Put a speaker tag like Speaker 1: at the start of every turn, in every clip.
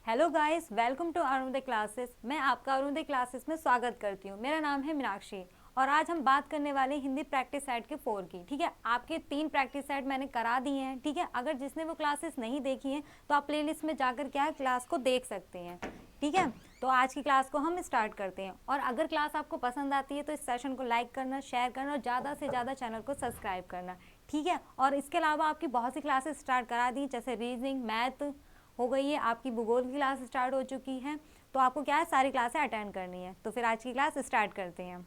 Speaker 1: Hello guys, welcome to Arunoday classes. मैं आपका Arunoday classes में स्वागत करती हूँ। मेरा नाम है मीनाक्षी और आज हम बात करने वाले हिंदी प्रैक्टिस सेट के 4 की। ठीक है, आपके 3 प्रैक्टिस सेट मैंने करा दिए हैं। ठीक है, अगर जिसने वो क्लासेस नहीं देखी हैं तो आप प्लेलिस्ट में जाकर क्या है क्लास को देख सकते हैं। ठीक है, तो आज की क्लास को हम स्टार्ट करते हैं। और अगर क्लास आपको पसंद आती है तो इस सेशन को लाइक करना, शेयर करना और ज़्यादा से ज़्यादा चैनल को सब्सक्राइब करना। ठीक है, और इसके अलावा आपकी बहुत सी क्लासेस स्टार्ट करा दी, जैसे रीजनिंग, मैथ हो गई है, आपकी भूगोल की क्लास स्टार्ट हो चुकी है। तो आपको क्या है, सारी क्लासें अटेंड करनी है। तो फिर आज की क्लास स्टार्ट करते हैं।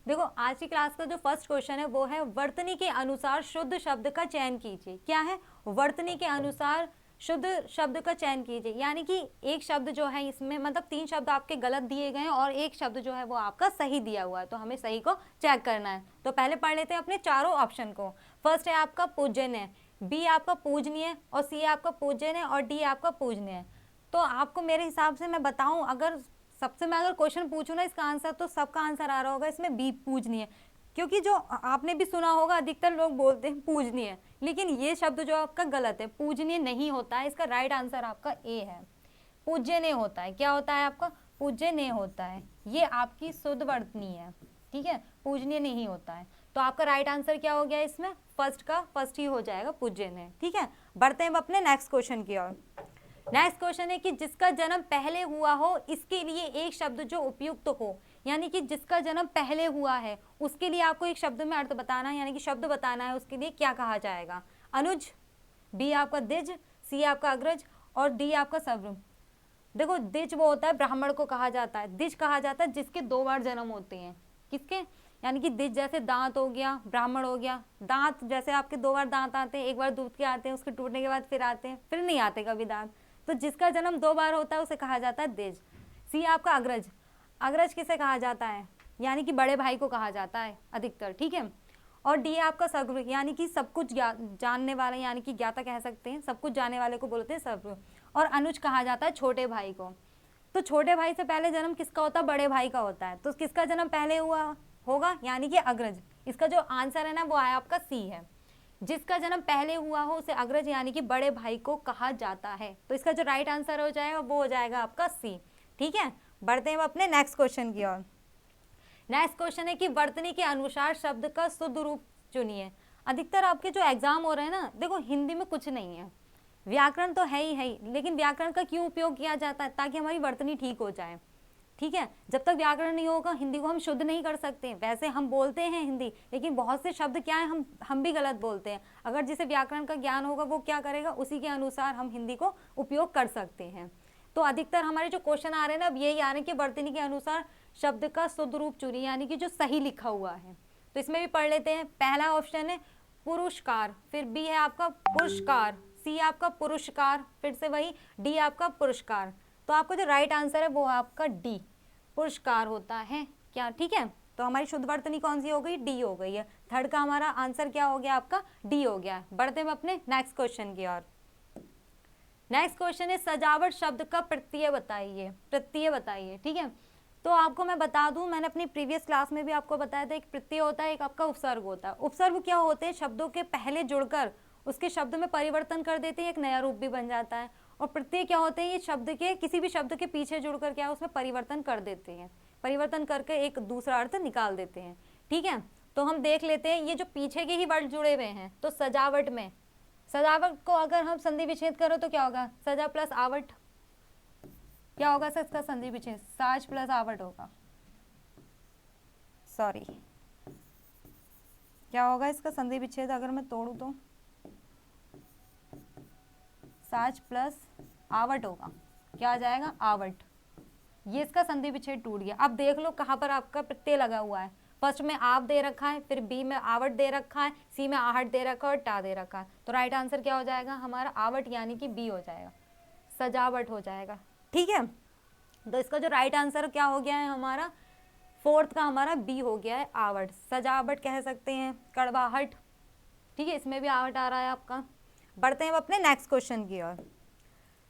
Speaker 1: देखो, आज की क्लास का जो फर्स्ट क्वेश्चन है वो है वर्तनी के अनुसार शुद्ध शब्द का चयन कीजिए। क्या है? वर्तनी के अनुसार शुद्ध शब्द का चयन कीजिए, यानी कि एक शब्द जो है इसमें मतलब 3 शब्द आपके गलत दिए गए हैं और एक शब्द जो है वो आपका सही दिया हुआ है, तो हमें सही को चेक करना है। तो पहले पढ़ लेते हैं अपने चारों ऑप्शन को। फर्स्ट है आपका पूजनीय, बी आपका पूजनीय और सी आपका पूजनीय और डी आपका पूजनीय। तो आपको मेरे हिसाब से मैं बताऊं, अगर सबसे मैं अगर क्वेश्चन पूछूं ना इसका आंसर, तो सबका आंसर आ रहा होगा इसमें बी पूजनीय, क्योंकि जो आपने भी सुना होगा अधिकतर लोग बोलते हैं पूजनीय, लेकिन ये शब्द जो आपका गलत है, पूजनीय नहीं होता है। इसका राइट आंसर आपका ए है, पूज्यनीय होता है। क्या होता है आपका? पूज्यनीय होता है। ये आपकी शुद्ध वर्तनी है। ठीक है, पूजनीय नहीं होता है। तो आपका राइट आंसर क्या हो गया इसमें? फर्स्ट का फर्स्ट ही हो जाएगा, पूज्यनीय। ठीक है, बढ़ते हैं अपने नेक्स्ट क्वेश्चन की ओर। नेक्स्ट क्वेश्चन है कि जिसका जन्म पहले हुआ हो इसके लिए एक शब्द जो उपयुक्त हो, यानी कि जिसका जन्म पहले हुआ है उसके लिए आपको एक शब्द में अर्थ बताना है, यानी कि शब्द बताना है, उसके लिए क्या कहा जाएगा? अनुज, बी आपका द्विज, सी आपका अग्रज और डी आपका सर्व। देखो, द्विज वो होता है ब्राह्मण को कहा जाता है, द्विज कहा जाता है जिसके 2 बार जन्म होते हैं। किसके? यानी कि द्विज जैसे दांत हो गया, ब्राह्मण हो गया। दांत जैसे आपके 2 बार दांत आते हैं, एक बार दूध के आते हैं, उसके टूटने के बाद फिर आते हैं, फिर नहीं आते कभी दांत। तो जिसका जन्म 2 बार होता है उसे कहा जाता है द्विज। सी आपका अग्रज, अग्रज किसे कहा जाता है? यानी कि बड़े भाई को कहा जाता है अधिकतर। ठीक है, और डी आपका सर्व, यानी कि सब कुछ जानने वाले, यानी कि ज्ञाता कह सकते हैं, सब कुछ जानने वाले को बोलते हैं सर्व। और अनुज कहा जाता है छोटे भाई को। तो छोटे भाई से पहले जन्म किसका होता है? बड़े भाई का होता है। तो किसका जन्म पहले हुआ होगा? यानी कि अग्रज। इसका जो आंसर है ना वो है आपका सी है, जिसका जन्म पहले हुआ हो उसे अग्रज यानी कि बड़े भाई को कहा जाता है। तो इसका जो राइट आंसर हो जाएगा वो हो जाएगा आपका सी। ठीक है, बढ़ते हैं अपने नेक्स्ट क्वेश्चन की ओर। नेक्स्ट क्वेश्चन है कि वर्तनी के अनुसार शब्द का शुद्ध रूप चुनिए। अधिकतर आपके जो एग्जाम हो रहे हैं ना, देखो हिंदी में कुछ नहीं है, व्याकरण तो है ही, लेकिन व्याकरण का क्यों उपयोग किया जाता है? ताकि हमारी वर्तनी ठीक हो जाए। ठीक है, जब तक व्याकरण नहीं होगा हिंदी को हम शुद्ध नहीं कर सकते। वैसे हम बोलते हैं हिंदी, लेकिन बहुत से शब्द क्या है हम भी गलत बोलते हैं। अगर जिसे व्याकरण का ज्ञान होगा वो क्या करेगा, उसी के अनुसार हम हिंदी को उपयोग कर सकते हैं। तो अधिकतर हमारे जो क्वेश्चन आ रहे हैं ना अब यही आ रहे हैं कि वर्तनी के अनुसार शब्द का शुद्ध रूप चुनिए, यानी कि जो सही लिखा हुआ है। तो इसमें भी पढ़ लेते हैं। पहला ऑप्शन है पुरुषकार, फिर बी है आपका पुरस्कार, सी आपका पुरस्कार, फिर से वही डी आपका पुरस्कार। तो आपका जो राइट आंसर है वो आपका डी, पुरस्कार होता है क्या? ठीक है, तो हमारी शुद्ध वर्तनी कौन सी हो गई? डी हो गई है। थर्ड का हमारा आंसर क्या हो गया? आपका डी हो गया। बढ़ते हैं अपने नेक्स्ट क्वेश्चन की ओर। नेक्स्ट क्वेश्चन है सजावट शब्द का प्रत्यय बताइए, प्रत्यय बताइए। ठीक है, तो आपको मैं बता दूं, मैंने अपनी प्रीवियस क्लास में भी आपको बताया था, एक प्रत्यय होता है, एक आपका उपसर्ग होता है। उपसर्ग क्या होते हैं? शब्दों के पहले जुड़कर उसके शब्द में परिवर्तन कर देते हैं, एक नया रूप भी बन जाता है। और प्रत्यय क्या होते हैं? ये शब्द के किसी भी शब्द के पीछे जुड़कर क्या उसमें परिवर्तन कर देते हैं, परिवर्तन करके एक दूसरा अर्थ निकाल देते हैं। ठीक है, तो हम देख लेते हैं ये जो पीछे के ही वर्ड जुड़े हुए हैं। तो सजावट में, सजावट को अगर हम संधि विच्छेद करो तो क्या होगा? सजा प्लस आवट, क्या होगा सर इसका संधि विच्छेद? साज प्लस आवट होगा, सॉरी क्या होगा इसका संधि विच्छेद अगर मैं तोड़ू तो? साज प्लस आवट होगा। क्या आ जाएगा? आवट। ये इसका संधि विच्छेद टूट गया। अब देख लो कहाँ पर आपका प्रत्यय लगा हुआ है। फर्स्ट में आप दे रखा है, फिर बी में आवट दे रखा है, सी में आहट दे रखा है और टा दे रखा है। तो राइट आंसर क्या हो जाएगा हमारा? आवट, यानी कि बी हो जाएगा, सजावट हो जाएगा। ठीक है, तो इसका जो राइट आंसर क्या हो गया है हमारा? फोर्थ का हमारा बी हो गया है, आवट। सजावट कह सकते हैं, कड़वाहट। ठीक है, इसमें भी आवट आ रहा है आपका। बढ़ते हैं अपने नेक्स्ट क्वेश्चन की ओर।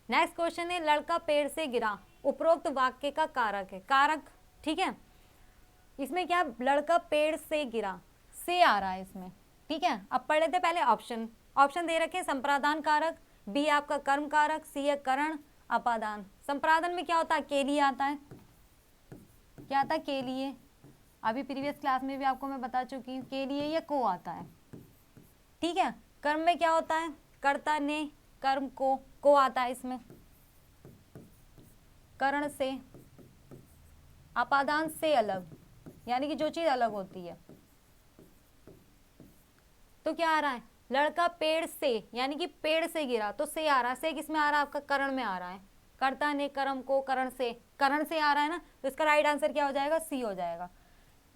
Speaker 1: नेक्स्ट क्वेश्चन है लड़का पेड़ से गिरा, उपरोक्त वाक्य का कारक है। कारक, ठीक है, इसमें क्या? लड़का पेड़ से गिरा, से आ रहा है इसमें। ठीक है, अब पढ़ लेते पहले ऑप्शन। ऑप्शन दे रखे संप्रदान कारक, बी आपका कर्म कारक, सी है करण अपादान। संप्रादन में क्या होता है, के लिए आता है, क्या आता है, के लिए। अभी प्रीवियस क्लास में भी आपको मैं बता चुकी हूँ, के लिए या को आता है, ठीक है। कर्म में क्या होता है, कर्ता ने, कर्म को आता है इसमें, करण से, अपादान से अलग, यानी कि जो चीज अलग होती है। तो क्या आ रहा है, लड़का पेड़ से, यानी कि पेड़ से गिरा, तो से आ रहा है, से किसमें आ रहा है आपका, करण में आ रहा है। कर्ता ने कर्म को करण से आ रहा है ना, तो इसका राइट आंसर क्या हो जाएगा, सी हो जाएगा।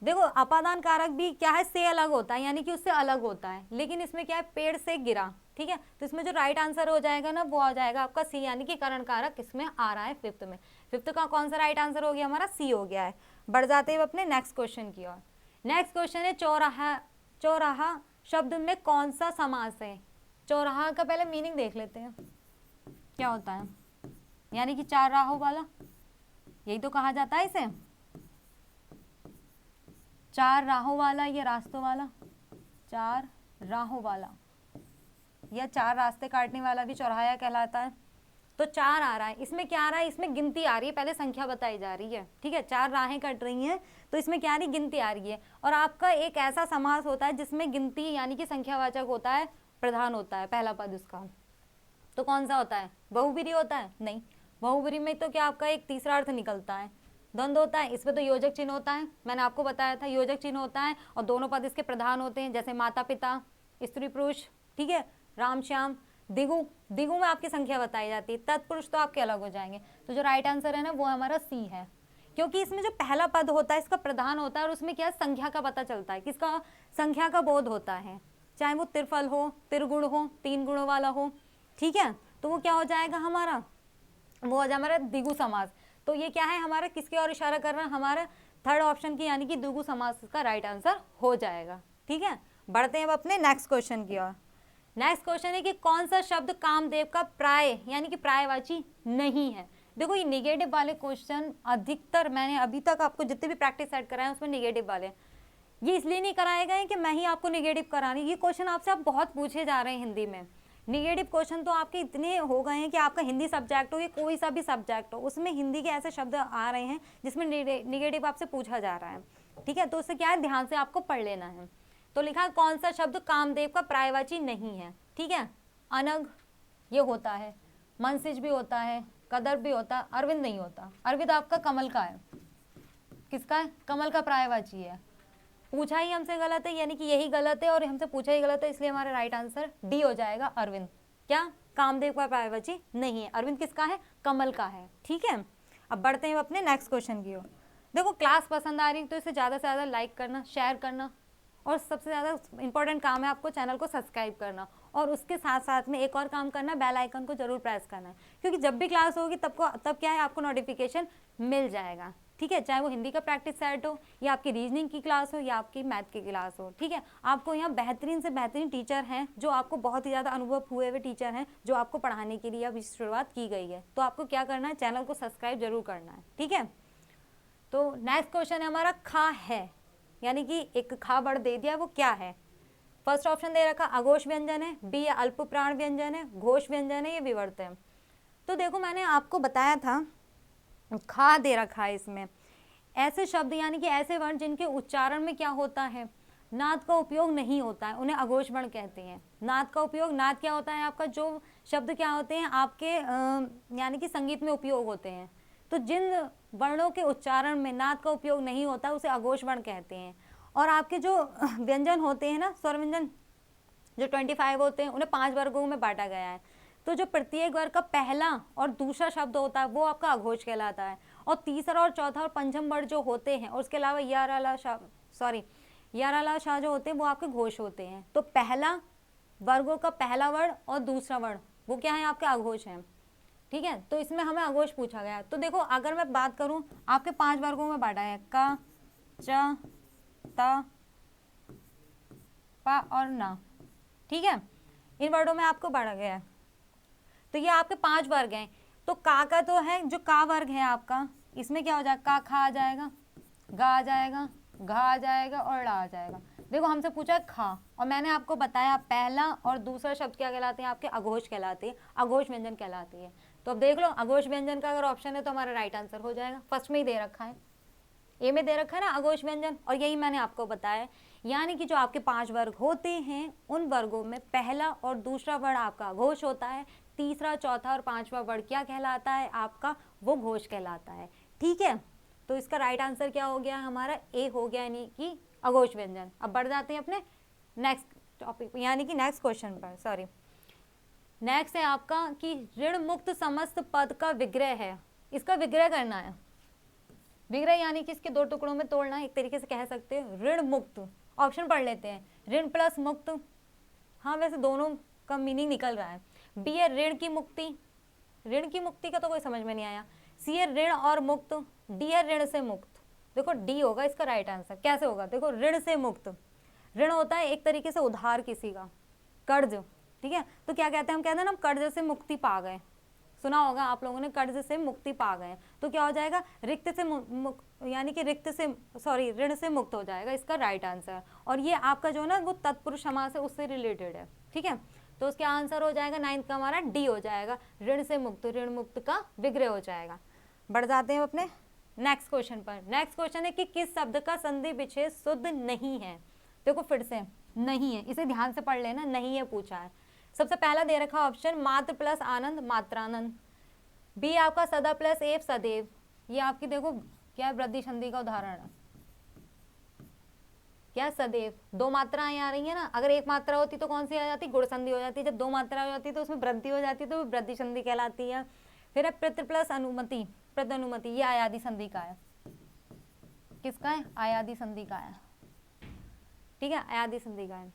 Speaker 1: देखो अपादान कारक भी क्या है, से अलग होता है, यानी कि उससे अलग होता है, लेकिन इसमें क्या है, पेड़ से गिरा, ठीक है। तो इसमें जो राइट आंसर हो जाएगा ना, वो आ जाएगा आपका सी, यानी कि करण कारक इसमें आ रहा है फिफ्थ में। फिफ्थ का कौन सा राइट आंसर हो गया हमारा, सी हो गया है। बढ़ जाते हैं अपने नेक्स्ट क्वेश्चन की ओर। नेक्स्ट क्वेश्चन है चौराहा। चौराहा शब्द में कौन सा समास है। चौराहा का पहले मीनिंग देख लेते हैं क्या होता है, यानी कि चार राहों वाला, यही तो कहा जाता है इसे, चार राहों वाला या रास्तों वाला, चार राहों वाला या चार रास्ते काटने वाला भी चौराहा कहलाता है। तो चार आ रहा है, इसमें क्या आ रहा है, इसमें गिनती आ रही है, पहले संख्या बताई जा रही है, ठीक है। चार राहें कट रही हैं, तो इसमें क्या आ रही, गिनती आ रही है। और आपका एक ऐसा समास होता है जिसमें गिनती यानी कि संख्यावाचक होता है, प्रधान होता है पहला पद उसका। तो कौन सा होता है, बहुब्रीहि होता है, नहीं। बहुब्रीहि में तो क्या आपका एक तीसरा अर्थ निकलता है, द्वंद्व होता है, इसमें तो योजक चिन्ह होता है, मैंने आपको बताया था योजक चिन्ह होता है, और दोनों पद इसके प्रधान होते हैं, जैसे माता पिता, स्त्री पुरुष, ठीक है, राम श्याम। दिगु, दिगु में आपकी संख्या बताई जाती है, तत्पुरुष तो आपके अलग हो जाएंगे। तो जो राइट आंसर है ना, वो हमारा सी है, क्योंकि इसमें जो पहला पद होता है इसका प्रधान होता है, और उसमें क्या संख्या का पता चलता है, किसका, संख्या का बोध होता है, चाहे वो त्रिफल हो, त्रिगुण हो, तीन गुणों वाला हो, ठीक है। तो वो क्या हो जाएगा हमारा, वो हो जाएगा हमारा द्विगु समास। तो ये क्या है हमारा, किसके और इशारा कर रहा है, हमारा थर्ड ऑप्शन की, यानी कि द्विगु समास का राइट आंसर हो जाएगा, ठीक है। बढ़ते हैं अब अपने नेक्स्ट क्वेश्चन की ओर। नेक्स्ट क्वेश्चन है कि कौन सा शब्द कामदेव का प्राय यानी कि प्रायवाची नहीं है। देखो ये निगेटिव वाले क्वेश्चन अधिकतर मैंने अभी तक आपको जितने भी प्रैक्टिस सेट कराए उसमें निगेटिव वाले, ये इसलिए नहीं कराए गए कि मैं ही आपको निगेटिव करा रही, ये क्वेश्चन आपसे आप बहुत पूछे जा रहे हैं हिंदी में। निगेटिव क्वेश्चन तो आपके इतने हो गए हैं कि आपका हिंदी सब्जेक्ट हो या कोई सा भी सब्जेक्ट हो, उसमें हिंदी के ऐसे शब्द आ रहे हैं जिसमें निगेटिव आपसे पूछा जा रहा है, ठीक है। तो उससे क्या है, ध्यान से आपको पढ़ लेना है। तो लिखा कौन सा शब्द कामदेव का प्रायवाची नहीं है, ठीक है। अनग ये होता है, मनसिज भी होता है, कदर भी होता है, अरविंद नहीं होता। अरविंद आपका कमल का है, किसका है, कमल का प्रायवाची है। पूछा ही हमसे गलत है, यानी कि यही गलत है, और हमसे पूछा ही गलत है, इसलिए हमारा राइट आंसर डी हो जाएगा, अरविंद। क्या, कामदेव का प्रायवाची नहीं है, अरविंद किसका है, कमल का है, ठीक है। अब बढ़ते हैं अपने नेक्स्ट क्वेश्चन की ओर। देखो क्लास पसंद आ रही तो इसे ज़्यादा से ज़्यादा लाइक करना, शेयर करना, और सबसे ज़्यादा इंपॉर्टेंट काम है आपको चैनल को सब्सक्राइब करना, और उसके साथ साथ में एक और काम करना, बेल आइकन को जरूर प्रेस करना है, क्योंकि जब भी क्लास होगी तब क्या है, आपको नोटिफिकेशन मिल जाएगा, ठीक है। चाहे वो हिंदी का प्रैक्टिस सेट हो, या आपकी रीजनिंग की क्लास हो, या आपकी मैथ की क्लास हो, ठीक है। आपको यहाँ बेहतरीन से बेहतरीन टीचर हैं, जो आपको बहुत ही ज़्यादा अनुभव हुए हुए टीचर हैं, जो आपको पढ़ाने के लिए अभी शुरुआत की गई है। तो आपको क्या करना है, चैनल को सब्सक्राइब जरूर करना है, ठीक है। तो नेक्स्ट क्वेश्चन है हमारा खा है, यानी कि एक खा बढ़ दे दिया, वो क्या है। फर्स्ट ऑप्शन दे रखा अघोष व्यंजन है, बी अल्प प्राण व्यंजन है, घोष व्यंजन है, ये विवर्त है। तो देखो मैंने आपको बताया था, खा दे रखा है इसमें, ऐसे शब्द यानी कि ऐसे वर्ण जिनके उच्चारण में क्या होता है, नाद का उपयोग नहीं होता है, उन्हें अघोष वर्ण कहते हैं। नाद का उपयोग, नाद क्या होता है आपका, जो शब्द क्या होते हैं आपके यानी कि संगीत में उपयोग होते हैं, तो जिन वर्णों के उच्चारण में नाद का उपयोग नहीं होता उसे अघोष वर्ण कहते हैं। और आपके जो व्यंजन होते हैं ना, स्वर व्यंजन जो 25 होते हैं, उन्हें 5 वर्गों में बांटा गया है। तो जो प्रत्येक वर्ग का पहला और दूसरा शब्द होता है वो आपका अघोष कहलाता है, और तीसरा और चौथा और पंचम वर्ण जो होते हैं, और उसके अलावा याराला शाह जो होते हैं वो आपके घोष होते हैं। तो पहला वर्गों का पहला वर्ण और दूसरा वर्ण वो क्या है, आपके अघोष हैं, ठीक है। तो इसमें हमें अघोष पूछा गया। तो देखो अगर मैं बात करूं, आपके 5 वर्गों में बांटा है, क, च, त, प और न, ठीक है। इन वर्णों में आपको बांटा गया है। तो ये आपके 5 वर्ग हैं। तो का तो है, जो का वर्ग है आपका, इसमें क्या हो जाएगा, का खा आ जाएगा, गा आ जाएगा, घा आ जाएगा और ड़ा आ जाएगा। देखो हमसे पूछा है खा, और मैंने आपको बताया पहला और दूसरा शब्द क्या कहलाते हैं, आपके अघोष कहलाते हैं, अघोष व्यंजन कहलाते हैं। तो अब देख लो अघोष व्यंजन का अगर ऑप्शन है तो हमारा राइट आंसर हो जाएगा। फर्स्ट में ही दे रखा है, ए में दे रखा है ना अघोष व्यंजन, और यही मैंने आपको बताया। यानी कि जो आपके 5 वर्ग होते हैं उन वर्गों में पहला और दूसरा वर्ण आपका अघोष होता है, तीसरा, चौथा और 5वां वर्ण क्या कहलाता है आपका, वो घोष कहलाता है। ठीक है, तो इसका राइट आंसर क्या हो गया हमारा, ए हो गया, यानी कि अघोष व्यंजन। अब बढ़ जाते हैं अपने नेक्स्ट टॉपिक यानी कि नेक्स्ट क्वेश्चन पर। सॉरी, नेक्स्ट है आपका कि ऋण मुक्त समस्त पद का विग्रह है, इसका विग्रह करना है। विग्रह यानी कि इसके 2 टुकड़ों में तोड़ना, एक तरीके से कह सकते हैं। ऋण मुक्त, ऑप्शन पढ़ लेते हैं, ऋण प्लस मुक्त, हाँ वैसे दोनों का मीनिंग निकल रहा है। बी है ऋण की मुक्ति, ऋण की मुक्ति का तो कोई समझ में नहीं आया। सी है ऋण और मुक्त, डी है ऋण से मुक्त। देखो डी होगा इसका राइट आंसर। कैसे होगा, देखो ऋण से मुक्त, ऋण होता है एक तरीके से उधार किसी का, कर्ज, ठीक है। तो क्या कहते हैं, हम कहते हैं ना हम कर्ज से मुक्ति पा गए, सुना होगा आप लोगों ने, कर्ज से मुक्ति पा गए। तो क्या हो जाएगा, रिक्त से यानी कि रिक्त से सॉरी ऋण से मुक्त हो जाएगा इसका राइट आंसर। और ये आपका जो ना वो तत्पुरुष समास है उससे रिलेटेड है, ठीक है। तो उसका आंसर हो जाएगा 9th का हमारा डी हो जाएगा, ऋण से मुक्त, ऋण मुक्त का विग्रह हो जाएगा। बढ़ जाते हैं अपने नेक्स्ट क्वेश्चन पर। नेक्स्ट क्वेश्चन है कि किस शब्द का संधि विच्छेद शुद्ध नहीं है। देखो फिर से नहीं है, इसे ध्यान से पढ़ लेना, नहीं है पूछा है। सबसे पहला दे रखा ऑप्शन मात्र प्लस आनंद, मात्रानंद। बी आपका सदा प्लस एव, सदैव। ये आपकी देखो क्या वृद्धि संधि का उदाहरण है, क्या सदैव। 2 मात्राएं आ रही है ना, अगर एक मात्रा होती तो कौन सी आ जाती, गुण संधि हो जाती। जब 2 मात्रा हो जाती तो उसमें वृद्धि हो जाती तो वृद्धि संधि कहलाती है। फिर है प्रत प्लस अनुमति, प्रत अनुमति, ये आयादी संधि का है। किसका है, आयादी संधि का है, ठीक है, आयादी संधि का है।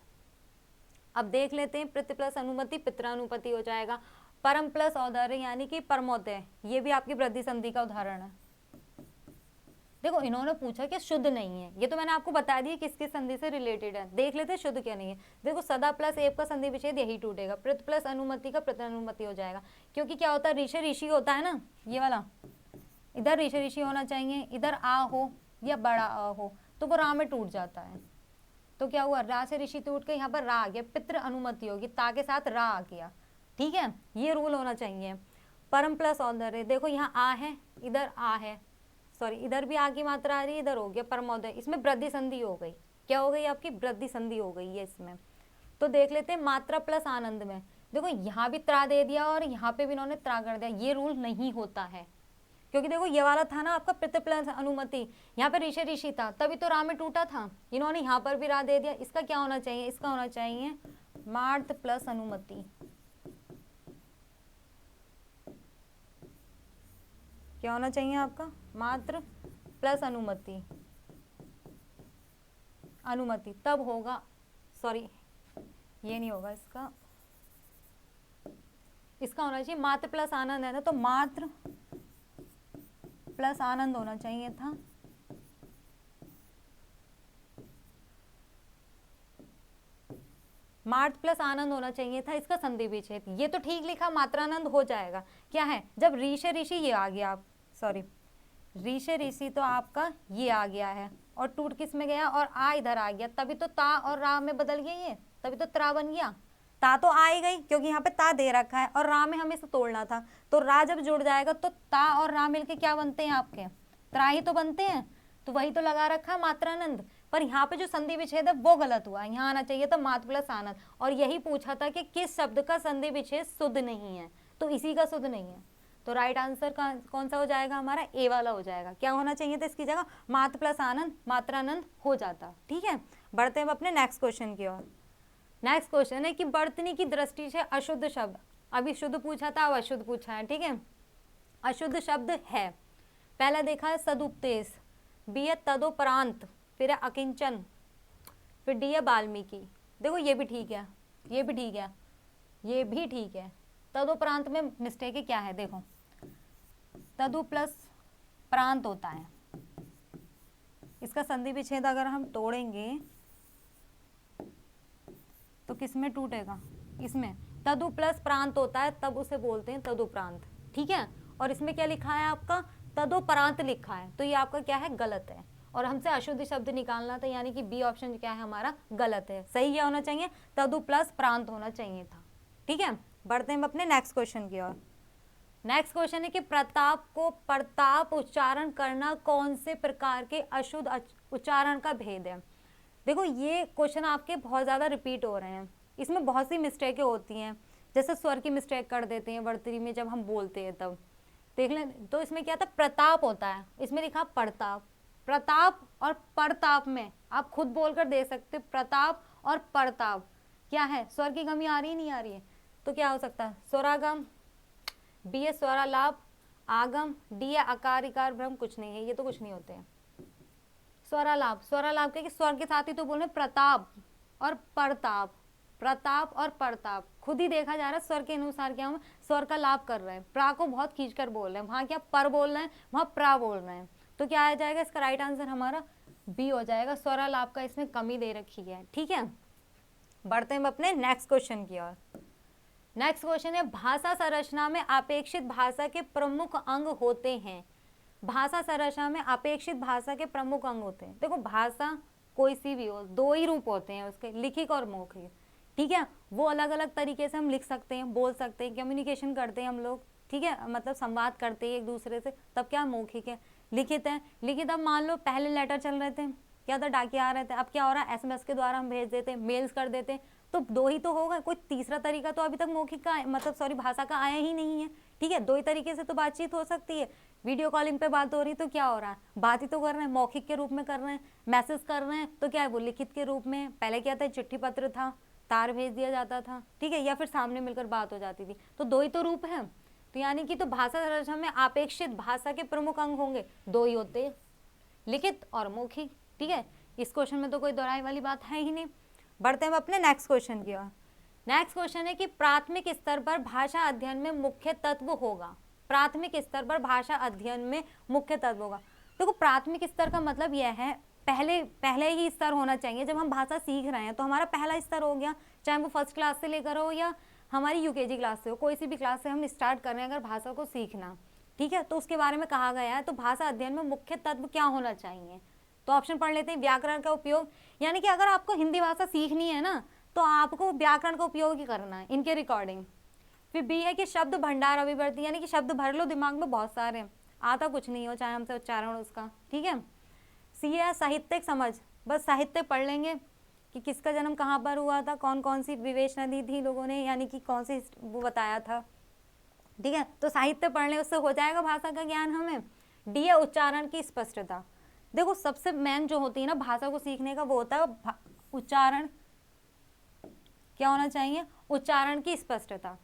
Speaker 1: अब देख लेते हैं, प्रति प्लस अनुमति पित्रानुपति हो जाएगा। परम प्लस औदार्य यानी कि परमोदय, ये भी आपकी वृद्धि संधि का उदाहरण है। देखो इन्होंने पूछा कि शुद्ध नहीं है, ये तो मैंने आपको बता दिया किसकी संधि से रिलेटेड है। देख लेते हैं शुद्ध क्या नहीं है। देखो सदा प्लस एव का संधि विच्छेद यही टूटेगा, प्रत प्लस अनुमति का प्रत्यनुमति हो जाएगा। क्योंकि क्या होता है, ऋषि ऋषि होता है ना, ये वाला इधर ऋषि ऋषि होना चाहिए, इधर आ हो या बड़ा आ हो, तो वो रा में टूट जाता है। तो क्या हुआ, रा से ऋषि टूट के यहाँ पर रा आ गया, पितृ अनुमति होगी, ता के साथ रा आ गया, ठीक है, ये रूल होना चाहिए। परम प्लस औदर्य, देखो यहाँ आ है, इधर आ है, सॉरी इधर भी आ की मात्रा आ रही है, इधर हो गया परमोदय, इसमें वृद्धि संधि हो गई। क्या हो गई आपकी, वृद्धि संधि हो गई है इसमें। तो देख लेते हैं मात्रा प्लस आनंद में, देखो यहाँ भी त्रा दे दिया और यहाँ पे भी इन्होंने त्रा कर दिया, ये रूल नहीं होता है। क्योंकि देखो ये वाला था ना आपका प्रति प्लस अनुमति, यहाँ पे ऋषि ऋषि था तभी तो रा में टूटा था, इन्होंने यहाँ पर भी रा दे दिया। इसका क्या होना चाहिए, इसका होना चाहिए मार्त प्लस अनुमति। क्या होना चाहिए आपका, मात्र प्लस अनुमति, अनुमति तब होगा, सॉरी ये नहीं होगा, इसका होना चाहिए मात्र प्लस आनंद है ना, तो मात्र प्लस आनंद होना चाहिए था। मार्त प्लस आनंद होना चाहिए था इसका संधि विच्छेद। ये तो ठीक लिखा, मात्रानंद हो जाएगा। क्या है, जब ऋषि ऋषि ये आ गया, आप सॉरी ऋषि ऋषि तो आपका ये आ गया है और टूट किस में गया, और आ इधर आ गया, तभी तो ता और रा में बदल गया, ये तभी तो त्रा बन गया। ता तो आ ही गई क्योंकि यहाँ पे ता दे रखा है और रा में हमें इसे तोड़ना था, तो रा जब जुड़ जाएगा तो ता और रा मिलके क्या बनते हैं आपके, त्रा ही तो बनते हैं। तो वही तो लगा रखा मात्रानंद, पर यहाँ पे जो संधि विच्छेद है वो गलत हुआ, यहाँ आना चाहिए था मात्र प्लस आनंद। और यही पूछा था कि किस शब्द का संधि विच्छेद शुद्ध नहीं है, तो इसी का शुद्ध नहीं है। तो राइट आंसर कौन सा हो जाएगा हमारा, ए वाला हो जाएगा। क्या होना चाहिए था इसकी जगह, मात्र प्लस आनंद, मात्रानंद हो जाता, ठीक है। बढ़ते हैं अपने नेक्स्ट क्वेश्चन की ओर। नेक्स्ट क्वेश्चन है कि वर्तनी की दृष्टि से अशुद्ध शब्द, अभी शुद्ध पूछा था अब अशुद्ध पूछा है, ठीक है। अशुद्ध शब्द है, पहला देखा है सदुपदेश, बी है तदोपरांत, फिर है अकिंचन, फिर डी है वाल्मीकि। देखो ये भी ठीक है, ये भी ठीक है, ये भी ठीक है। तदोपरांत में मिस्टेक है, क्या है देखो, तदु प्लस प्रांत होता है, इसका संधि विच्छेद अगर हम तोड़ेंगे तो किस में टूटेगा, इसमें। तदु प्लस प्रांत होता है तब उसे बोलते हैं तदुपरांत, ठीक है। और इसमें क्या लिखा है आपका, तदोपरांत लिखा है, तो ये आपका क्या है, गलत है। और हमसे अशुद्ध शब्द निकालना था, यानी कि बी ऑप्शन क्या है हमारा, गलत है। सही क्या होना चाहिए, तदु प्लस प्रांत होना चाहिए था, ठीक है। बढ़ते हैं अपने नेक्स्ट क्वेश्चन की ओर। नेक्स्ट क्वेश्चन है कि प्रताप को प्रताप उच्चारण करना कौन से प्रकार के अशुद्ध उच्चारण का भेद है। देखो ये क्वेश्चन आपके बहुत ज़्यादा रिपीट हो रहे हैं, इसमें बहुत सी मिस्टेकें होती हैं, जैसे स्वर की मिस्टेक कर देते हैं वर्तनी में जब हम बोलते हैं तब, देख लें। तो इसमें क्या था, प्रताप होता है, इसमें लिखा प्रताप। प्रताप और प्रताप में आप खुद बोलकर दे सकते, प्रताप और प्रताप क्या है, स्वर की कमी आ रही है नहीं आ रही है, तो क्या हो सकता है, स्वरागम, बी है स्वरालाप, आगम, डी है आकार इकार भ्रम, कुछ नहीं है, ये तो कुछ नहीं होते हैं। स्वरालाप, स्वरालाप के स्वर के साथ ही तो बोल रहे प्रताप और प्रताप, प्रताप और प्रताप, खुद ही देखा जा रहा है स्वर के अनुसार क्या हम स्वर का लाप कर रहे हैं, प्रा को बहुत खींच कर बोल रहे हैं, वहां क्या पर बोल रहे हैं, वहां प्रा बोल रहे हैं, तो क्या आ जाएगा इसका राइट आंसर हमारा बी हो जाएगा, स्वरालाप का इसमें कमी दे रखी है। ठीक है, बढ़ते हैं अपने नेक्स्ट क्वेश्चन की ओर। नेक्स्ट क्वेश्चन है भाषा संरचना में अपेक्षित भाषा के प्रमुख अंग होते हैं। भाषा संरचना में अपेक्षित भाषा के प्रमुख अंग होते हैं। देखो भाषा कोई सी भी हो, दो ही रूप होते हैं उसके, लिखित और मौखिक। ठीक है, वो अलग अलग तरीके से हम लिख सकते हैं, बोल सकते हैं, कम्युनिकेशन करते हैं हम लोग, ठीक है, मतलब संवाद करते हैं एक दूसरे से, तब क्या मौखिक है। लिखित है, लिखित अब मान लो पहले लेटर चल रहे थे, क्या था, डाकिया आ रहे थे, अब क्या हो रहा है, एसएमएस के द्वारा हम भेज देते, मेल्स कर देते, तो दो ही तो होगा, कोई तीसरा तरीका तो अभी तक मौखिक का मतलब सॉरी भाषा का आया ही नहीं है। ठीक है, दो ही तरीके से तो बातचीत हो सकती है। वीडियो कॉलिंग पे बात हो रही तो क्या हो रहा है, बात ही तो कर रहे हैं, मौखिक के रूप में कर रहे हैं, मैसेज कर रहे हैं तो क्या है वो लिखित के रूप में। पहले क्या था, चिट्ठी पत्र था, तार भेज दिया जाता था, ठीक है, या फिर सामने मिलकर बात हो जाती थी, तो दो ही तो रूप है। तो यानी कि तो भाषा संरचना में अपेक्षित भाषा के प्रमुख अंग होंगे, दो ही होते हैं, लिखित और मौखिक। ठीक है, इस क्वेश्चन में तो कोई दोहराई वाली बात है ही नहीं। बढ़ते हैं अपने नेक्स्ट क्वेश्चन की ओर। नेक्स्ट क्वेश्चन है कि प्राथमिक स्तर पर भाषा अध्ययन में मुख्य तत्व होगा। प्राथमिक स्तर पर भाषा अध्ययन में मुख्य तत्व होगा। देखो प्राथमिक स्तर का मतलब यह है पहले ही स्तर होना चाहिए। जब हम भाषा सीख रहे हैं तो हमारा पहला स्तर हो गया, चाहे वो फर्स्ट क्लास से लेकर हो या हमारी यूकेजी क्लास से हो, कोई सी भी क्लास से हम स्टार्ट कर रहे हैं अगर भाषा को सीखना, ठीक है, तो उसके बारे में कहा गया है। तो भाषा अध्ययन में मुख्य तत्व क्या होना चाहिए, तो ऑप्शन पढ़ लेते हैं। व्याकरण का उपयोग, यानी कि अगर आपको हिंदी भाषा सीखनी है ना तो आपको व्याकरण का उपयोग ही करना है इनके रिकॉर्डिंग। फिर बी है कि शब्द भंडार अभिवृद्धि, यानी कि शब्द भर लो दिमाग में, बहुत सारे, आता कुछ नहीं हो चाहे हमसे उच्चारण उसका। ठीक है, सी है साहित्यिक समझ, बस साहित्य पढ़ लेंगे कि किसका जन्म कहाँ पर हुआ था, कौन कौन सी विवेच नदी थी लोगों ने, यानी कि कौन सी वो बताया था। ठीक है, तो साहित्य पढ़ लें, उससे हो जाएगा भाषा का ज्ञान हमें। डी है उच्चारण की स्पष्टता। देखो सबसे मेन जो होती है ना भाषा को सीखने का वो होता है उच्चारण, क्या होना चाहिए, उच्चारण की स्पष्टता।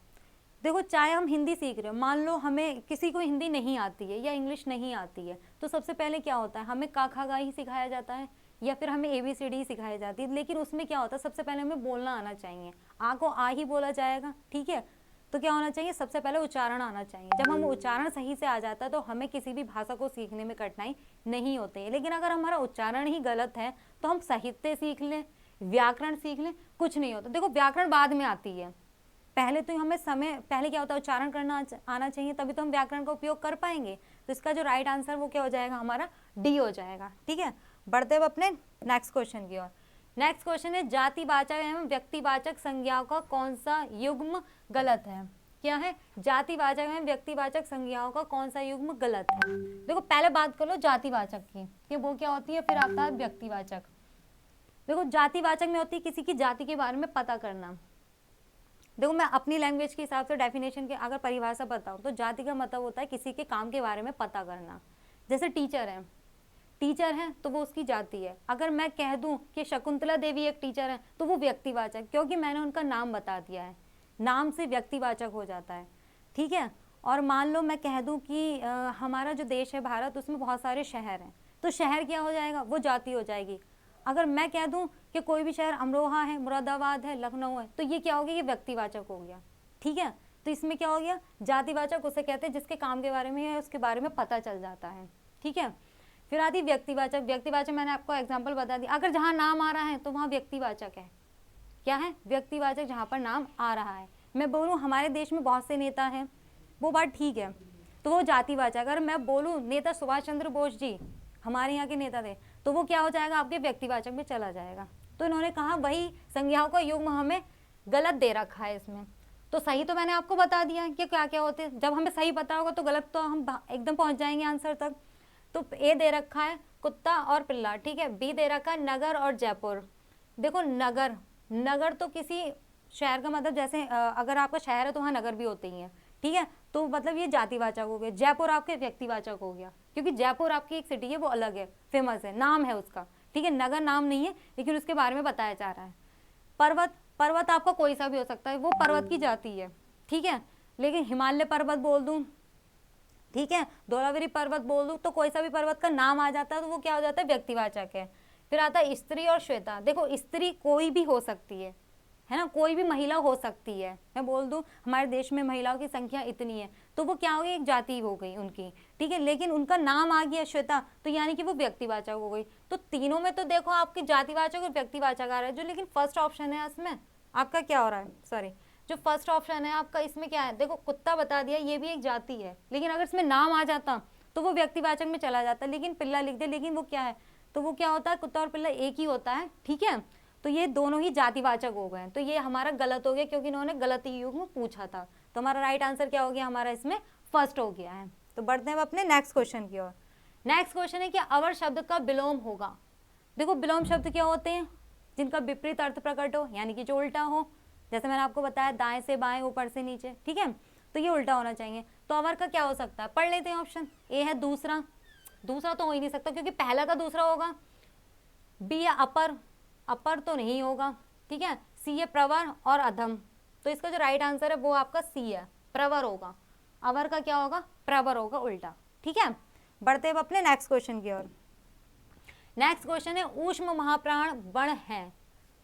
Speaker 1: देखो चाहे हम हिंदी सीख रहे हो, मान लो हमें किसी को हिंदी नहीं आती है या इंग्लिश नहीं आती है, तो सबसे पहले क्या होता है, हमें का खा गा ही सिखाया जाता है या फिर हमें ABCD ही सिखाई जाती है। लेकिन उसमें क्या होता है, सबसे पहले हमें बोलना आना चाहिए, आ को आ ही बोला जाएगा। ठीक है, तो क्या होना चाहिए, सबसे पहले उच्चारण आना चाहिए। जब हम उच्चारण सही से आ जाता है तो हमें किसी भी भाषा को सीखने में कठिनाई नहीं होती है। लेकिन अगर हमारा उच्चारण ही गलत है तो हम साहित्य सीख लें, व्याकरण सीख लें, कुछ नहीं होता। देखो व्याकरण बाद में आती है, पहले तो हमें पहले क्या होता है, उच्चारण करना आना चाहिए, तभी तो हम व्याकरण का उपयोग कर पाएंगे। तो इसका जो राइट आंसर वो क्या हो जाएगा, हमारा डी हो जाएगा। ठीक है, बढ़ते हुए अपने नेक्स्ट क्वेश्चन की ओर। नेक्स्ट क्वेश्चन है जातिवाचक एवं व्यक्तिवाचक संज्ञाओं का कौन सा युग्म गलत है। क्या है, जातिवाचक एवं व्यक्तिवाचक संज्ञाओं का कौन सा युग्म गलत है। देखो पहले बात कर लो जातिवाचक की कि वो क्या होती है, फिर आता है व्यक्तिवाचक। देखो जातिवाचक में होती है किसी की जाति के बारे में पता करना। देखो मैं अपनी लैंग्वेज के हिसाब से डेफिनेशन के अगर परिभाषा बताऊँ तो जाति का मतलब होता है किसी के काम के बारे में पता करना। जैसे टीचर है, टीचर है तो वो उसकी जाति है। अगर मैं कह दूं कि शकुंतला देवी एक टीचर है तो वो व्यक्तिवाचक, क्योंकि मैंने उनका नाम बता दिया है, नाम से व्यक्तिवाचक हो जाता है। ठीक है, और मान लो मैं कह दूं कि हमारा जो देश है भारत, उसमें बहुत सारे शहर हैं, तो शहर क्या हो जाएगा, वो जाति हो जाएगी। अगर मैं कह दूं कि कोई भी शहर अमरोहा है, मुरादाबाद है, लखनऊ है, तो ये क्या हो गया, ये व्यक्तिवाचक हो गया। ठीक है, तो इसमें क्या हो गया, जातिवाचक उसे कहते हैं जिसके काम के बारे में है उसके बारे में पता चल जाता है। ठीक है, फिर आती व्यक्तिवाचक। व्यक्तिवाचक मैंने आपको एग्जाम्पल बता दिया, अगर जहाँ नाम आ रहा है तो वहाँ व्यक्तिवाचक है। क्या है, व्यक्तिवाचक, जहाँ पर नाम आ रहा है। मैं बोलूँ हमारे देश में बहुत से नेता हैं, वो बात ठीक है, तो वो जातिवाचक। अगर मैं बोलूँ नेता सुभाष चंद्र बोस जी हमारे यहाँ के नेता थे, तो वो क्या हो जाएगा, आपके व्यक्तिवाचक में चला जाएगा। तो इन्होंने कहा वही संज्ञाओं का युग्म हमें गलत दे रखा है इसमें। तो सही तो मैंने आपको बता दिया कि क्या क्या होते हैं। जब हमें सही पता होगा तो गलत तो हम एकदम पहुंच जाएंगे आंसर तक। तो ए दे रखा है कुत्ता और पिल्ला, ठीक है। बी दे रखा है नगर और जयपुर। देखो नगर, नगर तो किसी शहर का मतलब, जैसे अगर आपका शहर है तो वहाँ नगर भी होते ही हैं, ठीक है। तो मतलब ये जातिवाचक हो गया। जयपुर आपके व्यक्तिवाचक हो गया, क्योंकि जयपुर आपकी एक सिटी है, वो अलग है, फेमस है, नाम है उसका, ठीक है। नगर नाम नहीं है, लेकिन उसके बारे में बताया जा रहा है। पर्वत, पर्वत आपका कोई सा भी हो सकता है, वो पर्वत की जाति है, ठीक है। लेकिन हिमालय पर्वत बोल दूं, ठीक है, धौलागिरी पर्वत बोल दूं, तो कोई सा भी पर्वत का नाम आ जाता है तो वो क्या हो जाता है, व्यक्तिवाचक है। फिर आता है स्त्री और श्वेता। देखो स्त्री कोई भी हो सकती है ना, कोई भी महिला हो सकती है। मैं बोल दूं हमारे देश में महिलाओं की संख्या इतनी है, तो वो क्या हो गई, एक जाति हो गई उनकी, ठीक है। लेकिन उनका नाम आ गया श्वेता, तो यानी कि वो व्यक्तिवाचक हो गई। तो तीनों में तो देखो आपकी जातिवाचक और व्यक्तिवाचक आ रहा है जो, लेकिन फर्स्ट ऑप्शन है इसमें आपका क्या हो रहा है, सॉरी, जो फर्स्ट ऑप्शन है आपका इसमें क्या है, देखो कुत्ता बता दिया, ये भी एक जाति है, लेकिन अगर इसमें नाम आ जाता तो वो व्यक्तिवाचक में चला जाता, लेकिन पिल्ला लिख दे, लेकिन वो क्या है, तो वो क्या होता है, कुत्ता और पिल्ला एक ही होता है, ठीक है। तो ये दोनों ही जातिवाचक हो गए, तो ये हमारा गलत हो गया, क्योंकि इन्होंने गलत युग में पूछा था। तो हमारा राइट आंसर क्या हो गया, हमारा इसमें फर्स्ट हो गया है। तो बढ़ते हैं अपने नेक्स्ट क्वेश्चन की ओर। नेक्स्ट क्वेश्चन है कि अवर शब्द का विलोम होगा। देखो विलोम शब्द क्या होते हैं, जिनका विपरीत अर्थ प्रकट हो, यानी कि जो उल्टा हो। जैसे मैंने आपको बताया दाएं से बाएं, ऊपर से नीचे, ठीक है, तो ये उल्टा होना चाहिए। तो अवर का क्या हो सकता है, पढ़ लेते हैं ऑप्शन। ए है दूसरा, दूसरा तो हो ही नहीं सकता क्योंकि पहला का दूसरा होगा। बी है अपर, अपर तो नहीं होगा, ठीक है। सी है प्रवर और अधम, तो इसका जो राइट आंसर है वो आपका सी है, प्रवर होगा। अवर का क्या होगा, प्रवर होगा, उल्टा, ठीक है। बढ़ते हैं अपने नेक्स्ट क्वेश्चन की ओर। नेक्स्ट क्वेश्चन है ऊष्म महाप्राण वर्ण है।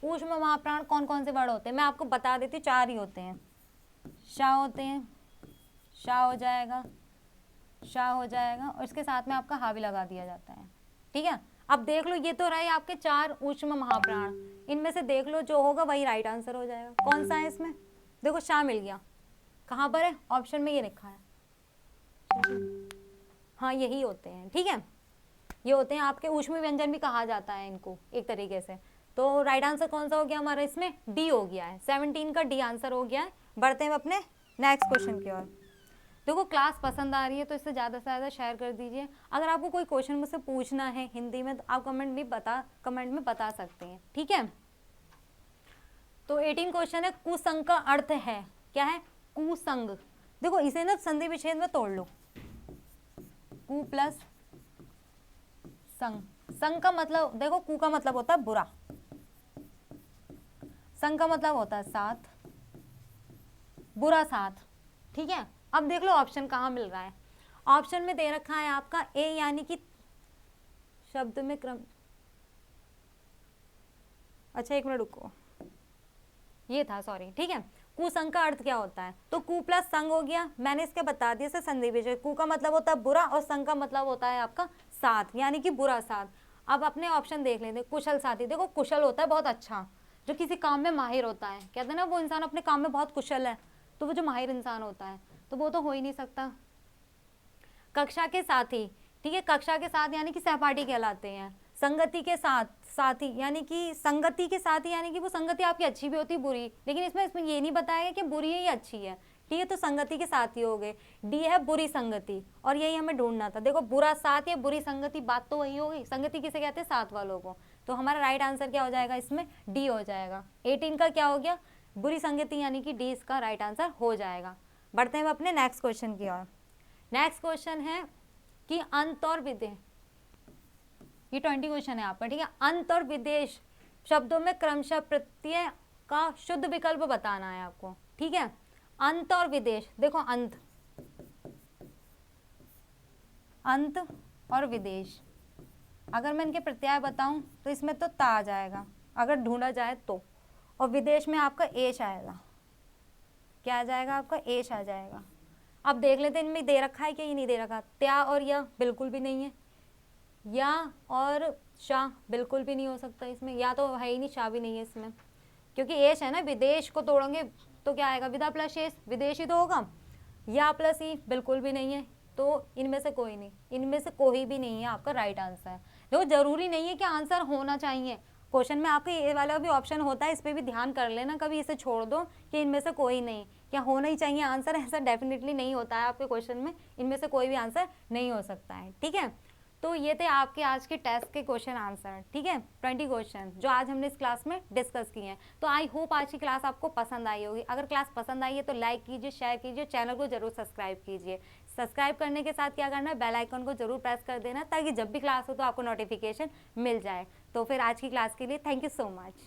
Speaker 1: ऊष्म महाप्राण कौन कौन से वर्ण होते हैं, मैं आपको बता देती हूँ, 4 ही होते हैं। शा होते हैं, शा हो जाएगा, शा हो जाएगा, और इसके साथ में आपका हा भी लगा दिया जाता है, ठीक है। अब देख लो, ये तो रहे आपके 4 ऊष्म महाप्राण, इनमें से देख लो जो होगा वही राइट आंसर हो जाएगा। कौन सा है इसमें, देखो शा मिल गया, कहाँ पर है, ऑप्शन में ये लिखा है, हाँ यही होते हैं, ठीक है। ये होते हैं आपके ऊष्म व्यंजन भी कहा जाता है इनको एक तरीके से। तो राइट आंसर कौन सा हो गया हमारा, इसमें डी हो गया है, 17 का डी आंसर हो गया है। बढ़ते हैं अपने नेक्स्ट क्वेश्चन की ओर। देखो क्लास पसंद आ रही है तो इससे ज़्यादा से ज़्यादा शेयर कर दीजिए। अगर आपको कोई क्वेश्चन मुझसे पूछना है हिंदी में तो आप कमेंट में बता सकते हैं, ठीक है। तो 18 क्वेश्चन है, कुसंग का अर्थ है, क्या है, कुसंग। देखो इसे ना संधि विच्छेद में तोड़ लो, कु प्लस संग। संग का मतलब देखो, कु का मतलब होता है बुरा, संग का मतलब होता है साथ, बुरा साथ, ठीक है। अब देख लो ऑप्शन कहाँ मिल रहा है, ऑप्शन में दे रखा है आपका ए, यानी कि शब्द में क्रम, अच्छा एक मिनट रुको, ये था सॉरी, ठीक है। कुसंग का अर्थ क्या होता है, तो कु प्लस संग हो गया, मैंने इसके बता दिया से संधि विच्छेद। कु का मतलब होता है बुरा और संग का मतलब होता है आपका साथ, यानी कि बुरा साथ। अब अपने ऑप्शन देख लेते, कुशल साथी। देखो कुशल होता है बहुत अच्छा, जो किसी काम में माहिर होता है, कहते हैं ना वो इंसान अपने काम में बहुत कुशल है, तो वो जो माहिर इंसान होता है, तो वो तो हो ही नहीं सकता। कक्षा के साथी, ठीक है, कक्षा के साथ यानी कि सहपाठी कहलाते हैं। संगति के साथ, साथी यानी कि संगति के साथी, यानी कि वो संगति आपकी अच्छी भी होती है बुरी, लेकिन इसमें ये नहीं बताया कि बुरी है या अच्छी है, ठीक है। तो संगति के साथी हो गए। डी है बुरी संगति, और यही हमें ढूंढना था। देखो बुरा साथ या बुरी संगति, बात तो वही हो गई, संगति किसे कहते हैं, साथ वालों को। तो हमारा राइट आंसर क्या हो जाएगा, इसमें डी हो जाएगा। 18 का क्या हो गया, बुरी संगति, यानी कि डी इसका राइट आंसर हो जाएगा। बढ़ते हैं अपने नेक्स्ट क्वेश्चन की ओर। नेक्स्ट क्वेश्चन है कि अंत और विदेश, ये 20 क्वेश्चन है आपका, ठीक है। अंत और विदेश शब्दों में क्रमशः प्रत्यय का शुद्ध विकल्प बताना है आपको, ठीक है। अंत और विदेश, देखो अंत, अंत और विदेश, अगर मैं इनके प्रत्यय बताऊं तो इसमें तो ता आ जाएगा अगर ढूंढा जाए तो, और विदेश में आपका एश आएगा, क्या आ जाएगा आपका, एश आ जाएगा। अब देख लेते हैं इनमें दे रखा है कि ये नहीं दे रखा। त्या और या बिल्कुल भी नहीं है, या और शाह बिल्कुल भी नहीं हो सकता इसमें, या तो है ही नहीं, शाह भी नहीं है इसमें, क्योंकि एश है ना, विदेश को तोड़ेंगे तो क्या आएगा, विदा प्लस शेष, विदेश ही तो होगा। या प्लस ई बिल्कुल भी नहीं है, तो इनमें से कोई नहीं, इनमें से कोई भी नहीं है आपका राइट आंसर। देखो जरूरी नहीं है कि आंसर होना चाहिए, क्वेश्चन में आपका ये वाला भी ऑप्शन होता है, इस पर भी ध्यान कर लेना, कभी इसे छोड़ दो कि इनमें से कोई नहीं, क्या होना ही चाहिए आंसर, ऐसा डेफिनेटली नहीं होता है आपके क्वेश्चन में, इनमें से कोई भी आंसर नहीं हो सकता है, ठीक है। तो ये थे आपके आज के टेस्ट के क्वेश्चन आंसर, ठीक है, 20 क्वेश्चन जो आज हमने इस क्लास में डिस्कस किए हैं। तो आई होप आज की क्लास आपको पसंद आई होगी। अगर क्लास पसंद आई है तो लाइक कीजिए, शेयर कीजिए, चैनल को जरूर सब्सक्राइब कीजिए। सब्सक्राइब करने के साथ क्या करना है, बेल आइकन को जरूर प्रेस कर देना ताकि जब भी क्लास हो तो आपको नोटिफिकेशन मिल जाए। तो फिर आज की क्लास के लिए थैंक यू सो मच।